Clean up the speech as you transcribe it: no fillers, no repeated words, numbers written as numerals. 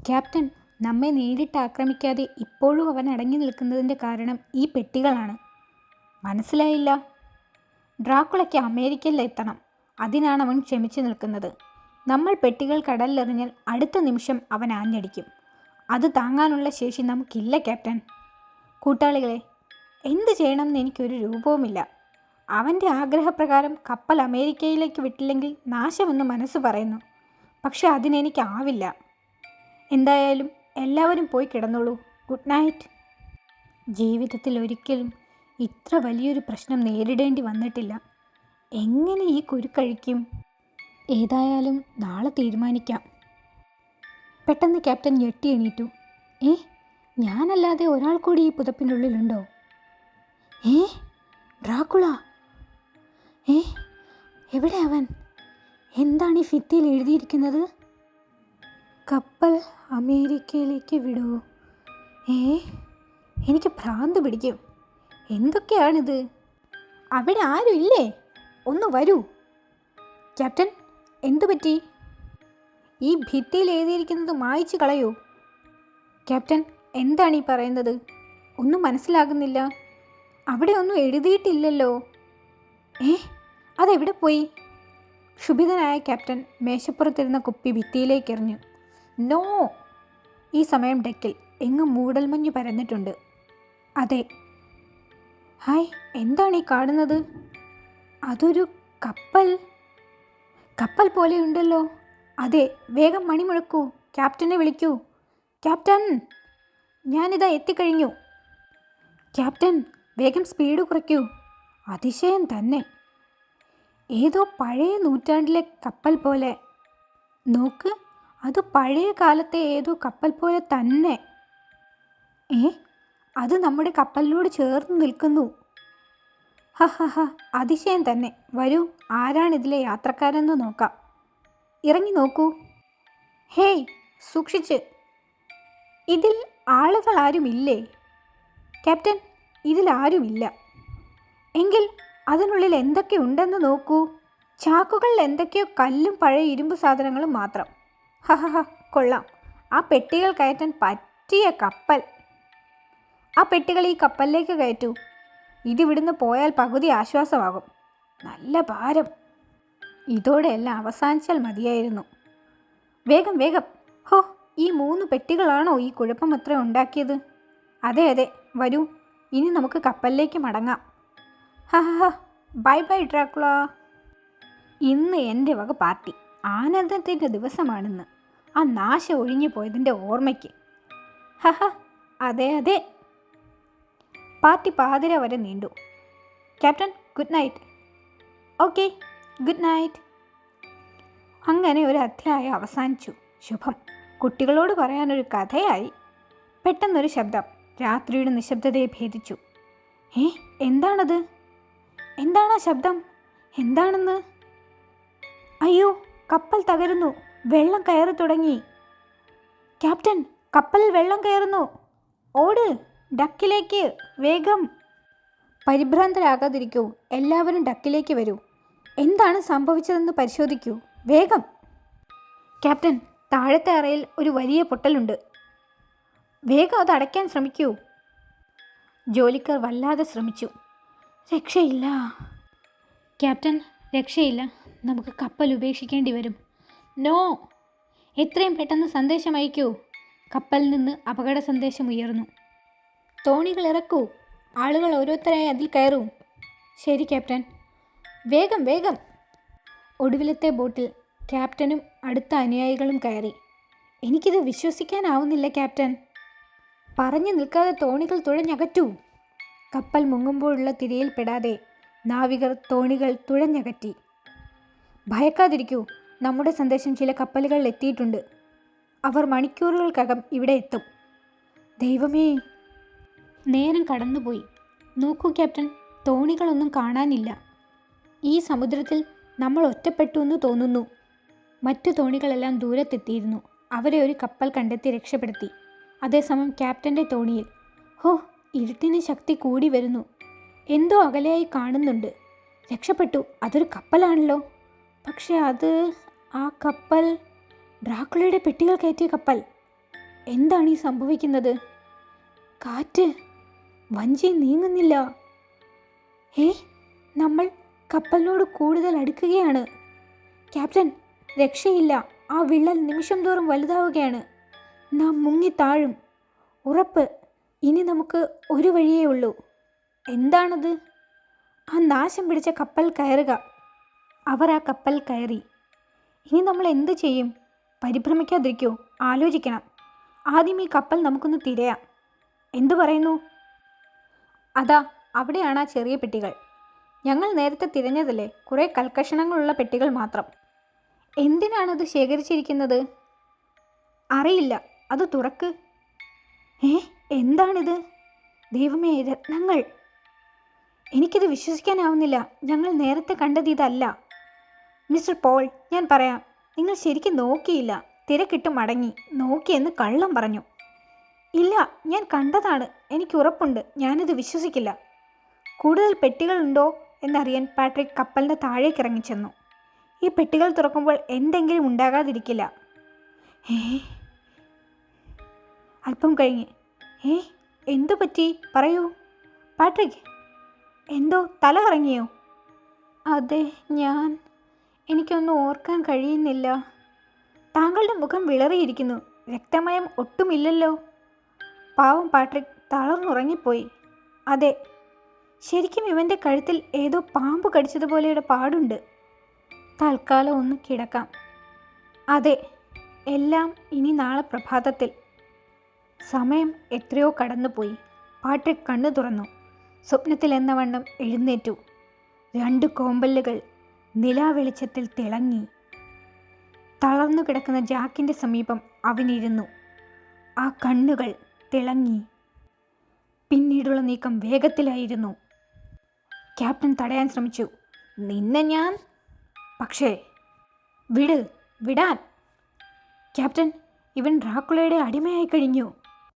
Captain, നമ്മെ നേരിട്ട് ആക്രമിക്കാതെ ഇപ്പോഴും അവൻ അടങ്ങി നിൽക്കുന്നതിൻ്റെ കാരണം ഈ പെട്ടികളാണ്. മനസ്സിലായില്ല? ഡ്രാക്കുളയ്ക്ക് അമേരിക്കയിലെത്തണം. അതിനാണ് അവൻ ക്ഷമിച്ചു നിൽക്കുന്നത്. നമ്മൾ പെട്ടികൾ കടലിലെറിഞ്ഞാൽ അടുത്ത നിമിഷം അവൻ ആഞ്ഞടിക്കും. അത് താങ്ങാനുള്ള ശേഷി നമുക്കില്ല ക്യാപ്റ്റൻ. കൂട്ടാളികളെ, എന്ത് ചെയ്യണമെന്ന് എനിക്കൊരു രൂപവുമില്ല. അവൻ്റെ ആഗ്രഹപ്രകാരം കപ്പൽ അമേരിക്കയിലേക്ക് വിട്ടില്ലെങ്കിൽ നാശമെന്ന് മനസ്സ് പറയുന്നു. പക്ഷെ അതിനെനിക്കാവില്ല. എന്തായാലും എല്ലാവരും പോയി കിടന്നോളൂ. Good night. ജീവിതത്തിൽ ഒരിക്കലും ഇത്ര വലിയൊരു പ്രശ്നം നേരിടേണ്ടി വന്നിട്ടില്ല. എങ്ങനെ ഈ കുരുക്കഴിക്കും? ഏതായാലും നാളെ തീരുമാനിക്കാം. പെട്ടെന്ന് ക്യാപ്റ്റൻ ഞെട്ടി എണീറ്റു. ഞാനല്ലാതെ ഒരാൾ കൂടി ഈ പുതപ്പിനുള്ളിലുണ്ടോ? ഡ്രാക്കുള! എവിടെ അവൻ? എന്താണ് ഈ ഭിത്തിയിൽ എഴുതിയിരിക്കുന്നത്? കപ്പൽ അമേരിക്കയിലേക്ക് വിടൂ. എനിക്ക് ഭ്രാന്ത് പിടിക്കും. എന്തൊക്കെയാണിത്? അവിടെ ആരും ഇല്ലേ? ഒന്ന് വരൂ. ക്യാപ്റ്റൻ, എന്തു പറ്റി? ഈ ഭിത്തിയിൽ എഴുതിയിരിക്കുന്നത് മായ്ച്ചു കളയൂ. ക്യാപ്റ്റൻ, എന്താണ് ഈ പറയുന്നത്? ഒന്നും മനസ്സിലാകുന്നില്ല. അവിടെ ഒന്നും എഴുതിയിട്ടില്ലല്ലോ. അതെവിടെ പോയി? ക്ഷുഭിതനായ ക്യാപ്റ്റൻ മേശപ്പുറത്തിരുന്ന കുപ്പി ഭിത്തിയിലേക്ക് എറിഞ്ഞു. നോ! ഈ സമയം ഡെക്കിൽ എങ്ങും മൂടൽമഞ്ഞ് പരന്നിട്ടുണ്ട്. അതെ. ഹായ്, എന്താണ് ഈ കാണുന്നത്? അതൊരു കപ്പൽ. കപ്പൽ പോലെയുണ്ടല്ലോ. അതെ, വേഗം മണി മുഴക്കൂ. ക്യാപ്റ്റനെ വിളിക്കൂ. ക്യാപ്റ്റൻ, ഞാനിതാ എത്തിക്കഴിഞ്ഞു. ക്യാപ്റ്റൻ, വേഗം സ്പീഡ് കുറയ്ക്കൂ. അതിശയം തന്നെ. ഏതോ പഴയ നൂറ്റാണ്ടിലെ കപ്പൽ പോലെ. നോക്ക്, അത് പഴയ കാലത്തെ ഏതോ കപ്പൽ പോലെ തന്നെ. അത് നമ്മുടെ കപ്പലിനോട് ചേർന്ന് നിൽക്കുന്നു. അതിശയം തന്നെ. വരൂ, ആരാണിതിലെ യാത്രക്കാരെന്ന് നോക്കാം. ഇറങ്ങി നോക്കൂ. ഹേയ്, സൂക്ഷിച്ച്. ഇതിൽ ആളുകൾ ആരുമില്ലേ? ക്യാപ്റ്റൻ, ഇതിലാരുമില്ല. എങ്കിൽ അതിനുള്ളിൽ എന്തൊക്കെ ഉണ്ടെന്ന് നോക്കൂ. ചാക്കുകളിൽ എന്തൊക്കെയോ കല്ലും പഴയ ഇരുമ്പ് സാധനങ്ങളും മാത്രം. കൊള്ളാം. ആ പെട്ടികൾ കയറ്റാൻ പറ്റിയ കപ്പൽ. ആ പെട്ടികൾ ഈ കപ്പലിലേക്ക് കയറ്റൂ. ഇതിവിടുന്ന് പോയാൽ പകുതി ആശ്വാസമാകും. നല്ല ഭാരം. ഇതോടെ എല്ലാം അവസാനിച്ചാൽ മതിയായിരുന്നു. വേഗം വേഗം. ഈ 3 പെട്ടികളാണോ ഈ കുഴപ്പമത്ര ഉണ്ടാക്കിയത്? അതെ അതെ, വരൂ, ഇനി നമുക്ക് കപ്പലിലേക്ക് മടങ്ങാം. Bye bye Dracula. ഇന്ന് എൻ്റെ വക പാർട്ടി. ആനന്ദത്തിൻ്റെ ദിവസമാണെന്ന്. ആ നാശം ഒഴിഞ്ഞു പോയതിൻ്റെ ഓർമ്മയ്ക്ക്. അതെ അതെ. പാർട്ടി പാതിര വരെ നീണ്ടു. Captain, good night. Okay, good night. അങ്ങനെ ഒരു അധ്യായം അവസാനിച്ചു. ശുഭം. കുട്ടികളോട് പറയാനൊരു കഥയായി. പെട്ടെന്നൊരു ശബ്ദം രാത്രിയുടെ നിശബ്ദതയെ ഭേദിച്ചു. എന്താണത്? എന്താണ് ആ ശബ്ദം? എന്താണെന്ന്? അയ്യോ, കപ്പൽ തകരുന്നു. വെള്ളം കയറി തുടങ്ങി. ക്യാപ്റ്റൻ, കപ്പലിൽ വെള്ളം കയറുന്നു. ഓട്, ഡക്കിലേക്ക് വേഗം. പരിഭ്രാന്തരാകാതിരിക്കൂ. എല്ലാവരും ഡക്കിലേക്ക് വരൂ. എന്താണ് സംഭവിച്ചതെന്ന് പരിശോധിക്കൂ. വേഗം. ക്യാപ്റ്റൻ, താഴത്തെ അറയിൽ ഒരു വലിയ പൊട്ടലുണ്ട്. വേഗം അത് അടയ്ക്കാൻ ശ്രമിക്കൂ. ജോലിക്കാർ വല്ലാതെ ശ്രമിച്ചു. രക്ഷയില്ല ക്യാപ്റ്റൻ, രക്ഷയില്ല. നമുക്ക് കപ്പൽ ഉപേക്ഷിക്കേണ്ടി വരും. നോ! എത്രയും പെട്ടെന്ന് സന്ദേശം അയക്കൂ. കപ്പലിൽ നിന്ന് അപകട സന്ദേശം ഉയർന്നു. തോണികൾ ഇറക്കൂ. ആളുകൾ ഓരോരുത്തരായി അതിൽ കയറൂ. ശരി ക്യാപ്റ്റൻ. വേഗം വേഗം. ഒടുവിലത്തെ ബോട്ടിൽ ക്യാപ്റ്റനും അടുത്ത അനുയായികളും കയറി. എനിക്കിത് വിശ്വസിക്കാനാവുന്നില്ല ക്യാപ്റ്റൻ. പറഞ്ഞു നിൽക്കാതെ തോണികൾ തുഴഞ്ഞകറ്റൂ. കപ്പൽ മുങ്ങുമ്പോഴുള്ള തിരയിൽപ്പെടാതെ നാവികർ തോണികൾ തുഴഞ്ഞകറ്റി. ഭയക്കാതിരിക്കൂ. നമ്മുടെ സന്ദേശം ചില കപ്പലുകളിൽ എത്തിയിട്ടുണ്ട്. അവർ മണിക്കൂറുകൾക്കകം ഇവിടെ എത്തും. ദൈവമേ! നേരം കടന്നുപോയി. നോക്കൂ ക്യാപ്റ്റൻ, തോണികളൊന്നും കാണാനില്ല. ഈ സമുദ്രത്തിൽ നമ്മൾ ഒറ്റപ്പെട്ടു എന്ന് തോന്നുന്നു. മറ്റു തോണികളെല്ലാം ദൂരത്തെത്തിയിരുന്നു. അവരെ ഒരു കപ്പൽ കണ്ടെത്തി രക്ഷപ്പെടുത്തി. അതേസമയം ക്യാപ്റ്റൻ്റെ തോണിയിൽ ഇരുട്ടിന് ശക്തി കൂടി വരുന്നു. എന്തോ അകലെയായി കാണുന്നുണ്ട്. രക്ഷപ്പെട്ടു. അതൊരു കപ്പലാണല്ലോ. പക്ഷെ ആ കപ്പൽ ഡ്രാക്കുളയുടെ പെട്ടികൾ കയറ്റിയ കപ്പൽ. എന്താണ് ഈ സംഭവിക്കുന്നത്? കാറ്റ്, വഞ്ചി നീങ്ങുന്നില്ല. നമ്മൾ കപ്പലിനോട് കൂടുതൽ അടുക്കുകയാണ്. ക്യാപ്റ്റൻ, രക്ഷയില്ല. ആ വിള്ളൽ നിമിഷം തോറും വലുതാവുകയാണ്. നാം മുങ്ങിത്താഴും. ഉറപ്പ്. ഇനി നമുക്ക് ഒരു വഴിയേ ഉള്ളൂ. എന്താണത്? ആ നാശം പിടിച്ച കപ്പൽ കയറുക. അവർ ആ കപ്പൽ കയറി. ഇനി നമ്മൾ എന്ത് ചെയ്യും? പരിഭ്രമിക്കാതിരിക്കൂ, ആലോചിക്കണം. ആദ്യം ഈ കപ്പൽ നമുക്കൊന്ന് തിരയാം. എന്തു പറയുന്നു? അതാ അവിടെയാണ് ആ ചെറിയ പെട്ടികൾ. ഞങ്ങൾ നേരത്തെ തിരഞ്ഞതല്ലേ, കുറേ കൽക്കഷണങ്ങളുള്ള പെട്ടികൾ മാത്രം. എന്തിനാണത് ശേഖരിച്ചിരിക്കുന്നത്? അറിയില്ല. അത് തുറക്ക്. എന്താണിത്? ദൈവമേ, രത്നങ്ങൾ! എനിക്കിത് വിശ്വസിക്കാനാവുന്നില്ല. ഞങ്ങൾ നേരത്തെ കണ്ടത് ഇതല്ല. മിസ്റ്റർ പോൾ, ഞാൻ പറയാം, നിങ്ങൾ ശരിക്കും നോക്കിയില്ല. തിരക്കിട്ട് മടങ്ങി. നോക്കിയെന്ന് കള്ളം പറഞ്ഞു. ഇല്ല, ഞാൻ കണ്ടതാണ്. എനിക്ക് ഉറപ്പുണ്ട്. ഞാനിത് വിശ്വസിക്കില്ല. കൂടുതൽ പെട്ടികളുണ്ടോ എന്നറിയാൻ പാട്രിക് കപ്പലിൻ്റെ താഴേക്ക് ഇറങ്ങിച്ചെന്നു. ഈ പെട്ടികൾ തുറക്കുമ്പോൾ എന്തെങ്കിലും ഉണ്ടാകാതിരിക്കില്ല. അല്പം കഴിഞ്ഞ്, എന്തു പറ്റി? പറയൂ പാട്രിക്. എന്തോ തല കറങ്ങിയോ? അതെ, എനിക്കൊന്നും ഓർക്കാൻ കഴിയുന്നില്ല. താങ്കളുടെ മുഖം വിളറിയിരിക്കുന്നു. രക്തമയം ഒട്ടുമില്ലല്ലോ. പാവം പാട്രിക് തളർന്നുറങ്ങിപ്പോയി. അതെ, ശരിക്കും ഇവൻ്റെ കഴുത്തിൽ ഏതോ പാമ്പ് കടിച്ചതുപോലെയുടെ പാടുണ്ട്. തൽക്കാലം ഒന്ന് കിടക്കാം. അതെ, എല്ലാം ഇനി നാളെ പ്രഭാതത്തിൽ. സമയം എത്രയോ കടന്നുപോയി. പാട്രിക് കണ്ണു തുറന്നു. സ്വപ്നത്തിൽ എന്ന വണ്ണം എഴുന്നേറ്റു. 2 കോമ്പല്ലുകൾ നിലാവെളിച്ചത്തിൽ തിളങ്ങി. തളർന്നു കിടക്കുന്ന ജാക്കിൻ്റെ സമീപം അവനിരുന്നു. ആ കണ്ണുകൾ തിളങ്ങി. പിന്നീടുള്ള നീക്കം വേഗത്തിലായിരുന്നു. ക്യാപ്റ്റൻ തടയാൻ ശ്രമിച്ചു. നിന്നെ ഞാൻ... പക്ഷേ വിടാൻ. ക്യാപ്റ്റൻ, ഇവൻ ഡ്രാക്കുളയുടെ അടിമയായി കഴിഞ്ഞു.